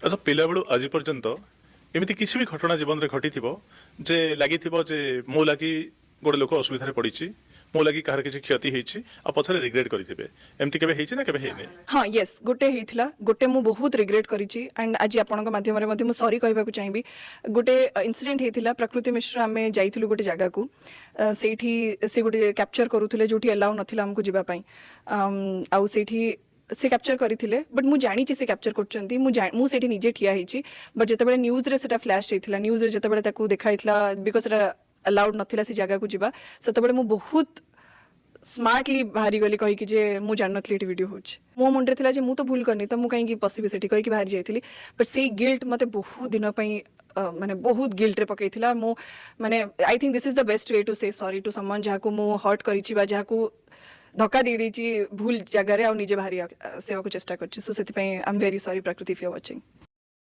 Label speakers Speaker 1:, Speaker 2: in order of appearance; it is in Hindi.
Speaker 1: अच्छा पिला बेलू आज पर्यंत एमती किसी भी घटना जीवन में घटी जे लगी जे मो लगी गोटे लोक असुविधा पड़ी मो लगी कहार किसी क्षति होती पछरे रिग्रेट करेंगे एमती केबे हेछि ना केबे हेने?
Speaker 2: हाँ येस गोटे होता गोटे मु बहुत रिग्रेट करी एंड आज आपण माध्यम सॉरी कहबा चाहिए गोटे इनसीडेंट होता प्रकृति मिश्र आम जाइलु गोटे जगह को से गोटे कैप्चर करूले जो अलाउ नाला आमको जावाई आउ से कैप्चर करते बट मुझे जानी से कैप्चर कर निजे ठिया होती बट जिते न्यूज रे सेटा फ्लैश होता न्यूज जिते देखा बिकज अलाउड नाला से जगह को जीवा से बहुत स्मार्टली बाहरी गली कहीकि जे मु जान नथली एटी वीडियो होछ मो मुंडे थिला जे मु तो भूल करनी तो मु कहीं पसिबे सेठी कहीकि बाहर जाइथिली बट से गिल्ट मते बहुत दिन पई माने बहुत गिल्ट रे पकैथिला मु माने I think this is the best way to say sorry to someone जाको मु हर्ट करिछि बा जाको धक्का दे देछि भूल जगह रे आ निजे बाहरी सेवा को चेष्टा करछि सो सेति पई आई एम वेरी सॉरी प्रकृति इफ यू आर वाचिंग।